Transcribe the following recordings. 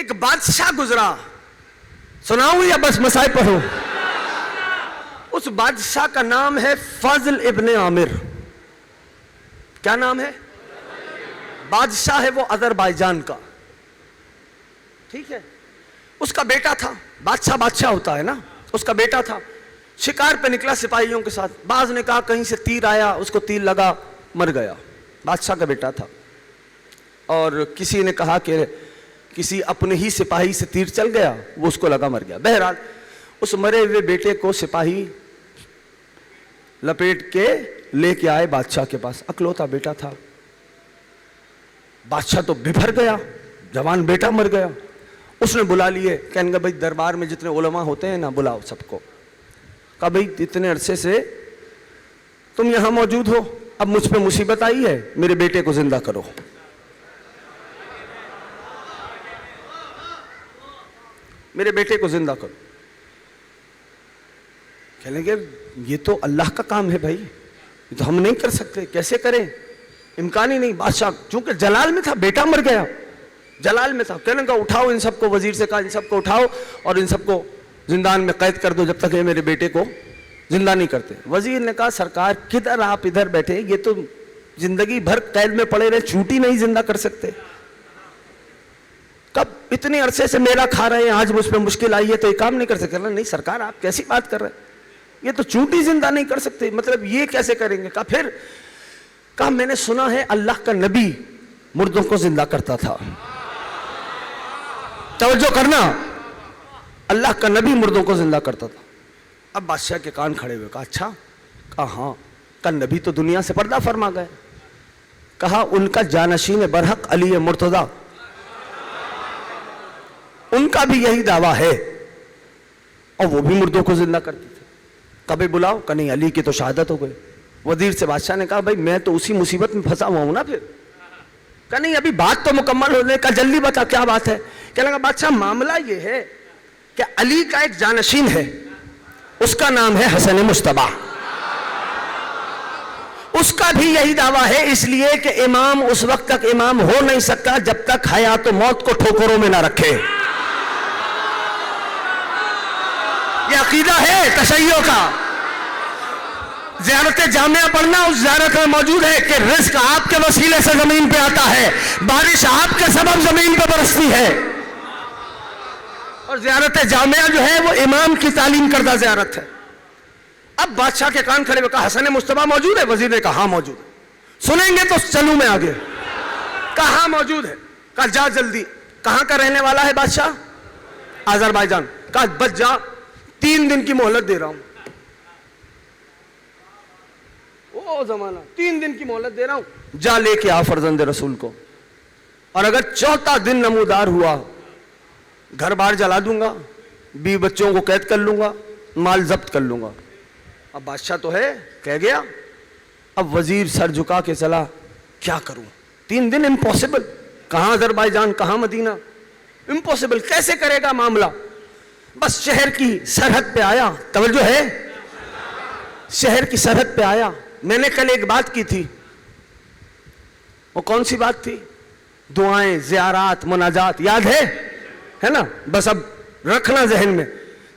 ایک بادشاہ گزرا، سناؤں یا بس مسائل پڑھوں؟ اس بادشاہ کا نام ہے فضل ابن عامر۔ کیا نام ہے؟ بادشاہ ہے وہ آذربائیجان کا، ٹھیک ہے۔ اس کا بیٹا تھا، بادشاہ ہوتا ہے نا، اس کا بیٹا تھا، شکار پہ نکلا سپاہیوں کے ساتھ، بعض نے کہا کہیں سے تیر آیا، اس کو تیر لگا، مر گیا۔ بادشاہ کا بیٹا تھا، اور کسی نے کہا کہ کسی اپنے ہی سپاہی سے تیر چل گیا، وہ اس کو لگا، مر گیا۔ بہرحال اس مرے ہوئے بیٹے کو سپاہی لپیٹ کے لے کے آئے بادشاہ کے پاس، اکلوتا بیٹا تھا۔ بادشاہ تو ببھر گیا، جوان بیٹا مر گیا۔ اس نے بلا لیے، کہنے گا بھائی دربار میں جتنے علماء ہوتے ہیں نا، بلاؤ سب کو۔ کہا بھائی اتنے عرصے سے تم یہاں موجود ہو، اب مجھ پہ مصیبت آئی ہے، میرے بیٹے کو زندہ کرو۔ میرے بیٹے کو زندہ کرو۔ کہنے گے یہ تو اللہ کا کام ہے بھائی، یہ تو ہم نہیں کر سکتے، کیسے کریں، امکان ہی نہیں۔ بادشاہ چونکہ جلال میں تھا، بیٹا مر گیا، جلال میں تھا، کہنے کا اٹھاؤ ان سب کو، وزیر سے کہا ان سب کو اٹھاؤ اور ان سب کو زندان میں قید کر دو جب تک یہ میرے بیٹے کو زندہ نہیں کرتے۔ وزیر نے کہا سرکار کدھر آپ ادھر بیٹھے، یہ تو زندگی بھر قید میں پڑے رہے، چوٹی نہیں زندہ کر سکتے، کب اتنے عرصے سے میرا کھا رہے ہیں، آج مجھ پہ مشکل آئی ہے تو یہ کام نہیں کر سکتے؟ نہیں سرکار آپ کیسی بات کر رہے ہیں، یہ تو چونٹی زندہ نہیں کر سکتے، مطلب یہ کیسے کریں گے؟ کہا پھر، کہا میں نے سنا ہے اللہ کا نبی مردوں کو زندہ کرتا تھا۔ توجہ کرنا، اللہ کا نبی مردوں کو زندہ کرتا تھا۔ اب بادشاہ کے کان کھڑے ہوئے، کہا اچھا؟ کہا ہاں۔ کہا نبی تو دنیا سے پردہ فرما گئے۔ کہا ان کا جانشین برحق علی مرتضیٰ، ان کا بھی یہی دعویٰ ہے، اور وہ بھی مردوں کو زندہ کرتے تھے۔ کبھی بلاؤ؟ کہ نہیں علی کی تو شہادت ہو گئی۔ وزیر سے بادشاہ نے کہا بھائی میں تو اسی مصیبت میں پھنسا ہوا ہوں نا پھر۔ کہ نہیں ابھی بات تو مکمل ہونے کا، جلدی بتا کیا بات ہے۔ کہنے لگا بادشاہ معاملہ یہ ہے کہ علی کا ایک جانشین ہے، اس کا نام ہے حسن مجتبیٰ، اس کا بھی یہی دعویٰ ہے، اس لیے کہ امام اس وقت تک امام ہو نہیں سکتا جب تک حیات و موت کو ٹھوکروں میں نہ رکھے۔ یہ عقیدہ ہے تشیع کا۔ زیارت جامعہ پڑھنا اس زیارت میں موجود ہے کہ رزق آپ کے وسیلے سے زمین پہ آتا ہے، بارش آپ کے سبب زمین پہ برستی ہے، اور زیارت جامعہ جو ہے وہ امام کی تعلیم کردہ زیارت ہے۔ اب بادشاہ کے کان کھڑے ہوئے، کہا حسن مجتبیٰ موجود ہے؟ وزیر نے کہا ہاں موجود ہے۔ سنیں گے تو چلوں میں آگے؟ کہا ہاں موجود ہے۔ کہا جا جلدی۔ کہاں کا رہنے والا ہے بادشاہ؟ آذربائیجان۔ کہا بس جا، 3 دن کی مہلت دے رہا ہوں۔ وہ زمانہ 3 دن کی مہلت دے رہا ہوں، جا لے کے آ فرزند رسول کو، اور اگر 4تھا دن نمودار ہوا گھر بار جلا دوں گا، بیوی بچوں کو قید کر لوں گا، مال ضبط کر لوں گا۔ اب بادشاہ تو ہے، کہہ گیا۔ اب وزیر سر جھکا کے چلا، کیا کروں؟ 3 دن امپاسبل، کہاں آذربائیجان کہاں مدینہ، امپاسبل، کیسے کرے گا معاملہ؟ بس شہر کی سرحد پہ آیا، توجہ ہے، شہر کی سرحد پہ آیا۔ میں نے کل ایک بات کی تھی، وہ کون سی بات تھی؟ دعائیں، زیارات، مناجات، یاد ہے نا؟ بس اب رکھنا ذہن میں۔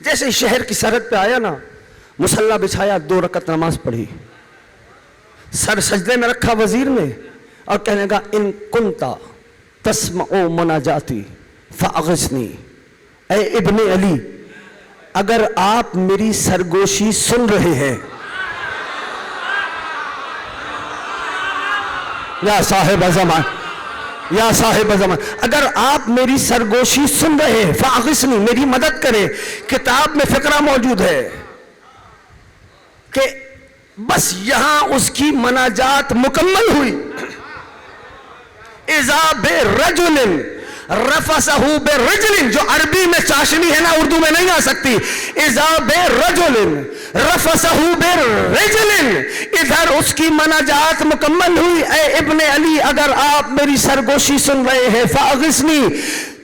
جیسے شہر کی سرحد پہ آیا نا، مصلی بچھایا، 2 رکعت نماز پڑھی، سر سجدے میں رکھا وزیر نے، اور کہنے گا ان کنتا تسمع مناجاتی فاغثنی، اے ابن علی اگر آپ میری سرگوشی سن رہے ہیں، یا صاحب زمان، یا صاحب زمان، اگر آپ میری سرگوشی سن رہے ہیں، فاغثنی، میری مدد کریں۔ کتاب میں فقرہ موجود ہے کہ بس یہاں اس کی مناجات مکمل ہوئی۔ اذا برجل رفسہ برجل، جو عربی میں چاشنی ہے نا، اردو میں نہیں آ سکتی۔ اذا برجل رفسہ برجل، ادھر اس کی مناجات مکمل ہوئی۔ اے ابن علی اگر آپ میری سرگوشی سن رہے ہیں، فاغثنی،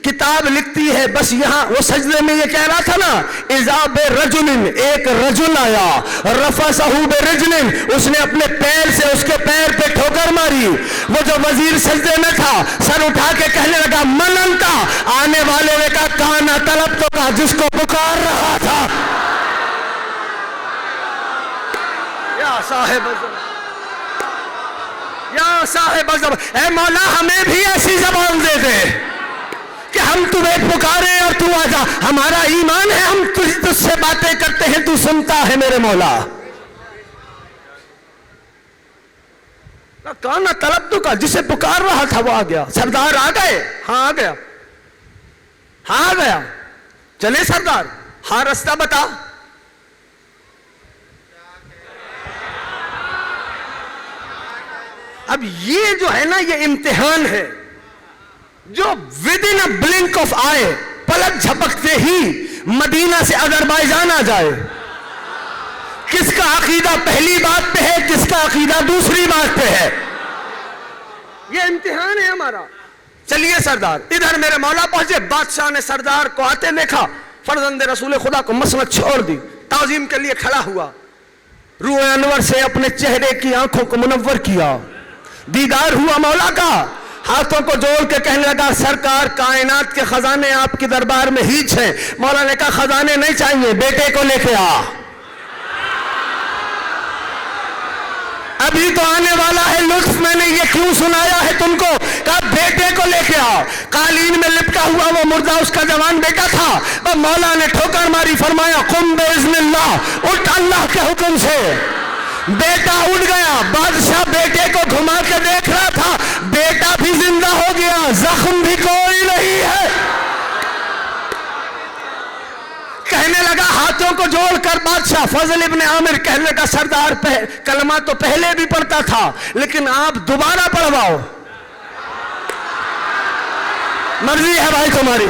کتاب لکھتی ہے بس یہاں وہ سجدے میں یہ کہہ رہا تھا نا، اذا برجل، ایک رجل آیا، رفسہ برجل، اس نے اپنے پیر سے اس کے پیر پہ ٹھوکر ماری۔ وہ جو وزیر سجدے میں تھا، سر اٹھا کے کہنے لگا من انت، آنے والے نے کہا کانا طلب تو کہا جس کو پکار رہا تھا. یا صاحب یا صاحب الزمان، اے مولا ہمیں بھی ایسی زبان دے دے کہ ہم تمہیں پکارے اور تو آ جا. ہمارا ایمان ہے، ہم تجھ سے باتیں کرتے ہیں، تو سنتا ہے میرے مولا. کانا طلب تو کا جسے پکار رہا تھا وہ آ گیا. سردار آ گئے؟ ہاں آ گیا. ہاں آ گیا. چلے سردار؟ ہاں راستہ بتا. اب یہ جو ہے نا یہ امتحان ہے جو ودن اے بلنک آف آئے، پلک جھپکتے ہی مدینہ سے آذربائیجان آ جائے. کس کا عقیدہ پہلی بات پہ ہے، کس کا عقیدہ دوسری بات پہ ہے. یہ امتحان ہے ہمارا. چلیے سردار. ادھر میرے مولا پہنچے. بادشاہ نے سردار کو آتے دیکھا، فرزند رسول خدا کو مسند چھوڑ دی، تعظیم کے لیے کھڑا ہوا، روح انور سے اپنے چہرے کی آنکھوں کو منور کیا، دیدار ہوا مولا کا، ہاتھوں کو جوڑ کے کہنے لگا سرکار کائنات کے خزانے آپ کے دربار میں ہیچ ہیں. مولا نے کہا خزانے نہیں چاہیے، بیٹے کو لے کے آ. ابھی تو آنے والا ہے لطف، میں نے یہ کیوں سنایا ہے تم کو. کہا بیٹے کو لے کے آ. قالین میں لپٹا ہوا وہ مردہ اس کا جوان بیٹا تھا. اور مولا نے ٹھوکر ماری، فرمایا قم باذن اللہ، اٹھ اللہ کے حکم سے. بیٹا اٹھ گیا. بادشاہ بیٹے کو گھما کے دیکھ رہا تھا، بیٹا بھی زندہ ہو گیا، زخم بھی کوئی نہیں ہے. کہنے لگا ہاتھوں کو جوڑ کر بادشاہ فضل ابن عامر کہنے لگا سردار کلمہ تو پہلے بھی پڑھتا تھا لیکن آپ دوبارہ پڑھواؤ. مرضی ہے بھائی تمہاری.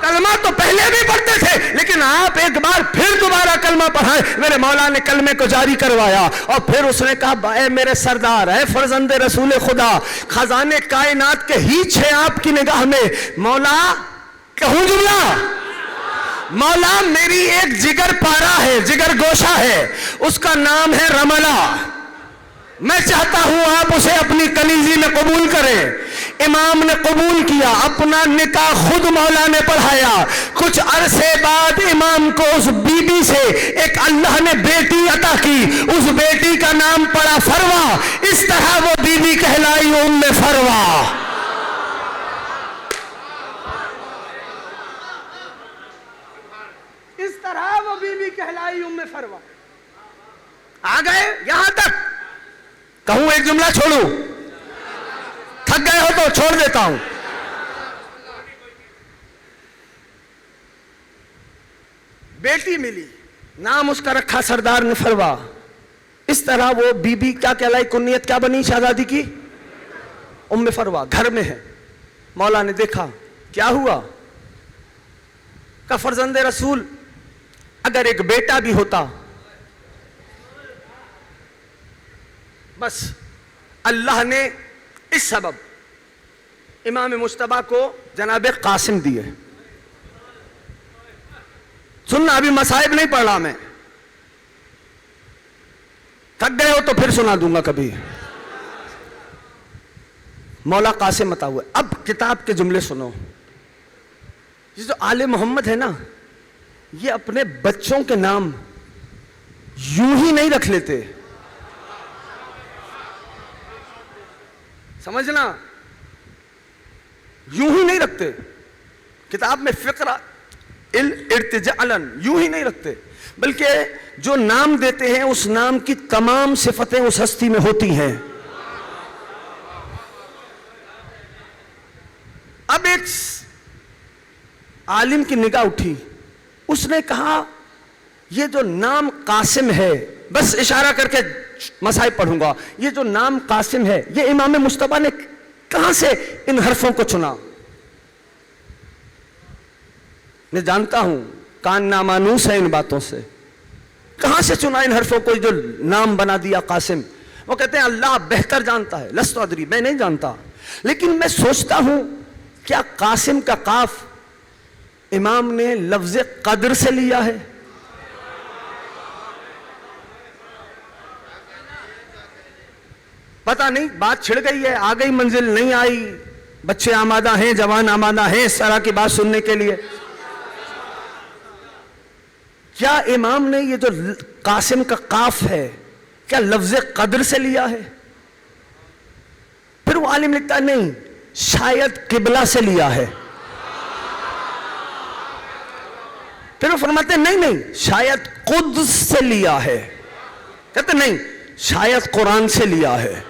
کلمہ تو پہلے بھی پڑھتے تھے لیکن آپ ایک بار پھر دوبارہ کلمہ پڑھائیں. میرے مولا نے کلمے کو جاری کروایا اور پھر اس نے کہا اے میرے سردار، اے فرزند رسول خدا، خزانے کائنات کے ہیچ ہے آپ کی نگاہ میں. مولا کہوں جملہ؟ مولا میری ایک جگر پارا ہے، جگر گوشہ ہے، اس کا نام ہے رملہ. میں چاہتا ہوں آپ اسے اپنی کنیزی میں قبول کریں. امام نے قبول کیا، اپنا نکاح خود مولا نے پڑھایا. کچھ عرصے بعد امام کو اس بی بی سے ایک اللہ نے بیٹی عطا کی، اس بیٹی کا نام پڑا فروا. اس طرح وہ بی بی کہلائی ام فروا. اس طرح وہ بی بی کہلائی ام فروا. آ گئے یہاں تک. کہوں ایک جملہ چھوڑوں؟ تھک گئے ہو تو چھوڑ دیتا ہوں. بیٹی ملی، نام اس کا رکھا سردار نے فروا. اس طرح وہ بی بی کیا کہلائی، کنیت کیا بنی شہزادی کی؟ ام فروا. گھر میں ہے. مولا نے دیکھا کیا ہوا. کہ فرزند رسول اگر ایک بیٹا بھی ہوتا، بس اللہ نے اس سبب امام مجتبیٰ کو جناب قاسم دیے. سننا، ابھی مصائب نہیں پڑھ رہا میں. تھک گئے ہو تو پھر سنا دوں گا کبھی. مولا قاسم عطا ہوئے. اب کتاب کے جملے سنو. یہ جو آل محمد ہے نا، یہ اپنے بچوں کے نام یوں ہی نہیں رکھ لیتے. سمجھنا، یوں ہی نہیں رکھتے. کتاب میں فقرہ ارتجالاً یوں ہی نہیں رکھتے، بلکہ جو نام دیتے ہیں اس نام کی تمام صفتیں اس ہستی میں ہوتی ہیں. اب ایک عالم کی نگاہ اٹھی، اس نے کہا یہ جو نام قاسم ہے، بس اشارہ کر کے مسائل پڑھوں گا، یہ جو نام قاسم ہے یہ امام مجتبیٰ نے کہاں سے ان حرفوں کو چنا؟ میں جانتا ہوں کان نامانوس ہے ان باتوں سے. کہاں سے چنا ان حرفوں کو جو نام بنا دیا قاسم؟ وہ کہتے ہیں اللہ بہتر جانتا ہے. لست ادری، میں نہیں جانتا، لیکن میں سوچتا ہوں کیا قاسم کا قاف امام نے لفظ قدر سے لیا ہے؟ پتہ نہیں، بات چھڑ گئی ہے، آ گئی منزل نہیں آئی، بچے آمادہ ہیں، جوان آمادہ ہیں اس طرح کی بات سننے کے لیے؟ کیا امام نے یہ جو قاسم کا قاف ہے کیا لفظ قدر سے لیا ہے؟ پھر وہ عالم لکھتا ہے نہیں، شاید قبلہ سے لیا ہے۔ پھر وہ فرماتے ہیں نہیں شاید قدس سے لیا ہے۔ کہتے نہیں، شاید قرآن سے لیا ہے۔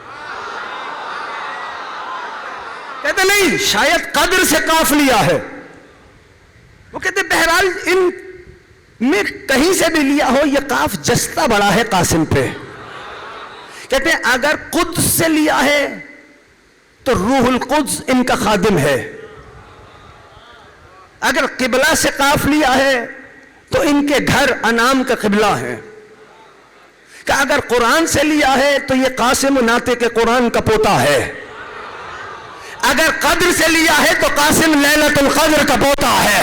کہتے نہیں، شاید قدر سے قاف لیا ہے۔ وہ کہتے بہرحال ان میں کہیں سے بھی لیا ہو، یہ قاف جستہ بڑا ہے قاسم پہ۔ کہتے ہیں اگر قدس سے لیا ہے تو روح القدس ان کا خادم ہے، اگر قبلہ سے قاف لیا ہے تو ان کے گھر انعام کا قبلہ ہے، کہ اگر قرآن سے لیا ہے تو یہ قاسم ناطق قرآن کا پوتا ہے، اگر قدر سے لیا ہے تو قاسم لیلۃ القدر کا پوتا ہے۔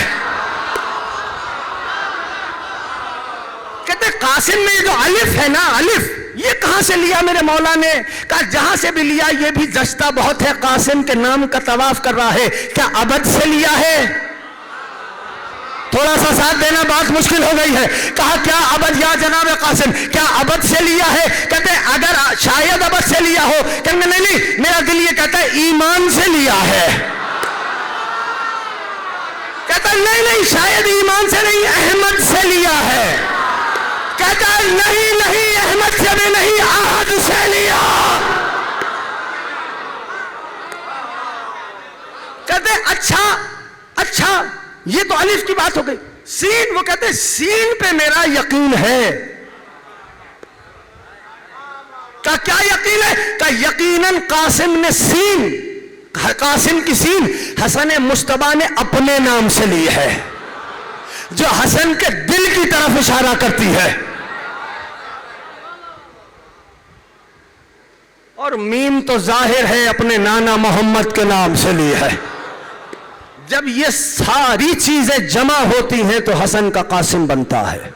کہتے قاسم میں جو الف ہے نا، الف یہ کہاں سے لیا میرے مولا نے؟ کہا جہاں سے بھی لیا یہ بھی جچتا بہت ہے، قاسم کے نام کا طواف کر رہا ہے، کیا ابد سے لیا ہے؟ تھوڑا سا ساتھ دینا، بات مشکل ہو گئی ہے۔ کہا کیا ابد یا جناب قاسم کیا ابد سے لیا ہے؟ کہتے ہیں اگر شاید ابد سے لیا ہو، کہتے ہیں نہیں میرا دل یہ کہتا ہے ایمان سے لیا ہے۔ کہتا ہے نہیں شاید ایمان سے نہیں، احمد سے لیا ہے۔ کہتا ہے نہیں احمد سے بھی نہیں، احد سے لیا۔ کہتے ہیں اچھا یہ تو الف کی بات ہو گئی، سین، وہ کہتے ہیں سین پہ میرا یقین ہے۔ کیا یقین ہے؟ کہ یقیناً قاسم نے سین، قاسم کی سین حسن مصطفیٰ نے اپنے نام سے لی ہے، جو حسن کے دل کی طرف اشارہ کرتی ہے۔ اور میم تو ظاہر ہے اپنے نانا محمد کے نام سے لی ہے۔ جب یہ ساری چیزیں جمع ہوتی ہیں تو حسن کا قاسم بنتا ہے۔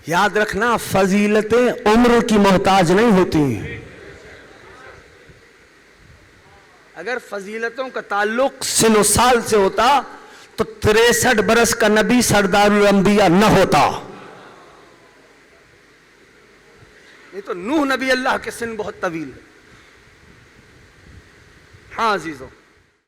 یاد رکھنا فضیلتیں عمر کی محتاج نہیں ہوتی۔ اگر فضیلتوں کا تعلق سن و سال سے ہوتا تو 63 برس کا نبی سردار الانبیاء نہ ہوتا۔ یہ تو نوح نبی اللہ کے سن بہت طویل ہے۔ ہاں عزیزوں،